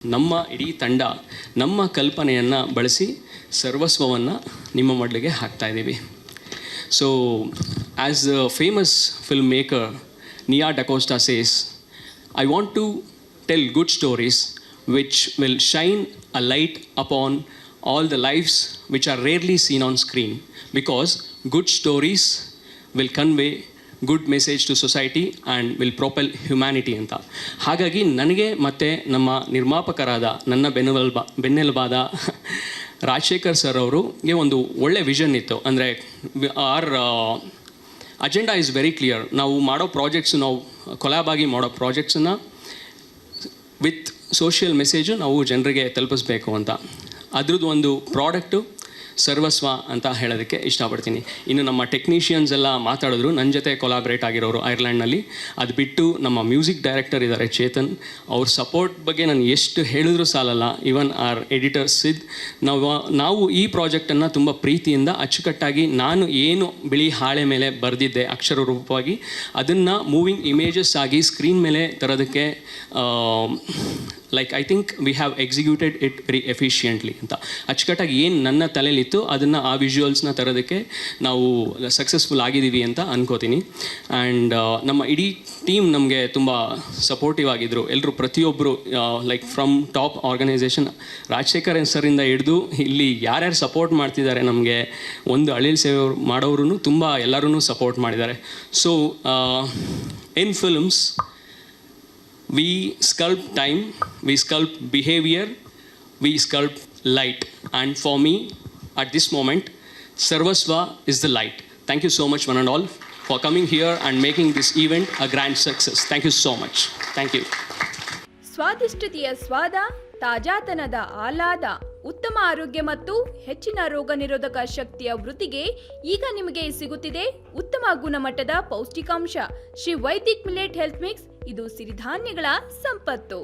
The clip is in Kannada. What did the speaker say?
ನಮ್ಮ ಇಡೀ ತಂಡ ನಮ್ಮ ಕಲ್ಪನೆಯನ್ನು ಬಳಸಿ ಸರ್ವಸ್ವವನ್ನು ನಿಮ್ಮ ಮೊದಲಿಗೆ ಹಾಕ್ತಾ ಇದ್ದೀವಿ. So as the famous film maker Nia DaCosta says, I want to tell good stories which will shine a light upon all the lives which are rarely seen on screen, because good stories will convey good message to society and will propel humanity ಅಂತ. ಹಾಗಾಗಿ ನನಗೆ ಮತ್ತು ನಮ್ಮ ನಿರ್ಮಾಪಕರಾದ ನನ್ನ ಬೆನ್ನೆಲುಬಾದ ರಾಜಶೇಖರ್ ಸರ್ ಅವರಿಗೆ ಒಂದು ಒಳ್ಳೆ ವಿಷನ್ ಇತ್ತು. ಅಂದರೆ our agenda is very clear. ನಾವು ಮಾಡೋ ಪ್ರಾಜೆಕ್ಟ್ಸು, ನಾವು ಕೊಲ್ಯಾಬ್ ಆಗಿ ಮಾಡೋ ಪ್ರಾಜೆಕ್ಟ್ಸನ್ನು ವಿತ್ ಸೋಷಿಯಲ್ ಮೆಸೇಜು ನಾವು ಜನರಿಗೆ ತಲುಪಿಸ್ಬೇಕು ಅಂತ. ಅದ್ರದ್ದು ಒಂದು ಪ್ರಾಡಕ್ಟು ಸರ್ವಸ್ವ ಅಂತ ಹೇಳೋದಕ್ಕೆ ಇಷ್ಟಪಡ್ತೀನಿ. ಇನ್ನು ನಮ್ಮ ಟೆಕ್ನಿಷಿಯನ್ಸ್ ಎಲ್ಲ ಮಾತಾಡಿದ್ರು, ನನ್ನ ಜೊತೆ ಕೊಲಾಬ್ರೇಟ್ ಆಗಿರೋರು ಐರ್ಲ್ಯಾಂಡ್ನಲ್ಲಿ. ಅದು ಬಿಟ್ಟು ನಮ್ಮ ಮ್ಯೂಸಿಕ್ ಡೈರೆಕ್ಟರ್ ಇದ್ದಾರೆ ಚೇತನ್, ಅವ್ರ ಸಪೋರ್ಟ್ ಬಗ್ಗೆ ನಾನು ಎಷ್ಟು ಹೇಳಿದ್ರೂ ಸಾಲಲ್ಲ. ಈವನ್ ಆರ್ ಎಡಿಟರ್ ಸಿದ್, ನಾವು ಈ ಪ್ರಾಜೆಕ್ಟನ್ನು ತುಂಬ ಪ್ರೀತಿಯಿಂದ ಅಚ್ಚುಕಟ್ಟಾಗಿ ನಾನು ಏನು ಬಿಳಿ ಹಾಳೆ ಮೇಲೆ ಬರೆದಿದ್ದೆ ಅಕ್ಷರ ರೂಪವಾಗಿ, ಅದನ್ನು ಮೂವಿಂಗ್ ಇಮೇಜಸ್ ಆಗಿ ಸ್ಕ್ರೀನ್ ಮೇಲೆ ತರೋದಕ್ಕೆ like I think we have executed it very efficiently ಅಂತ. ಅಚ್ಚುಕಟ್ಟಾಗಿ ಏನು ನನ್ನ ತಲೆಯಲ್ಲಿತ್ತು ಅದನ್ನು ಆ ವಿಜುವಲ್ಸ್ನ ತರೋದಕ್ಕೆ ನಾವು ಸಕ್ಸಸ್ಫುಲ್ ಆಗಿದ್ದೀವಿ ಅಂತ ಅನ್ಕೋತೀನಿ. ಆ್ಯಂಡ್ ನಮ್ಮ ಇಡೀ ಟೀಮ್ ನಮಗೆ ತುಂಬ ಸಪೋರ್ಟಿವ್ ಆಗಿದ್ದರು. ಎಲ್ಲರೂ ಪ್ರತಿಯೊಬ್ಬರು like from top organisation Rajashekar ಸರಿಂದ ಹಿಡಿದು ಇಲ್ಲಿ ಯಾರ್ಯಾರು ಸಪೋರ್ಟ್ ಮಾಡ್ತಿದ್ದಾರೆ, ನಮಗೆ ಒಂದು ಅಳಿಲ್ ಸೇವೆ ಮಾಡೋರು ತುಂಬ ಎಲ್ಲರೂ ಸಪೋರ್ಟ್ ಮಾಡಿದ್ದಾರೆ. So in films we sculpt time, we sculpt behavior, we sculpt light, and for me at this moment Sarvasva is the light. Thank you so much one and all for coming here and making this event a grand success. Thank you so much. Thank you. ಸ್ವಾದಿಷ್ಟತೆಯ ಸ್ವಾದ, ತಾಜಾತನದ ಆಹ್ಲಾದ, ಉತ್ತಮ ಆರೋಗ್ಯ ಮತ್ತು ಹೆಚ್ಚಿನ ರೋಗ ನಿರೋಧಕ ಶಕ್ತಿಯ ವೃತ್ತಿಗೆ ಈಗ ನಿಮಗೆ ಸಿಗುತ್ತಿದೆ ಉತ್ತಮ ಗುಣಮಟ್ಟದ ಪೌಷ್ಟಿಕಾಂಶ. Shri Vaidik millet health mix, ಇದು ಸಿರಿಧಾನ್ಯಗಳ ಸಂಪತ್ತು.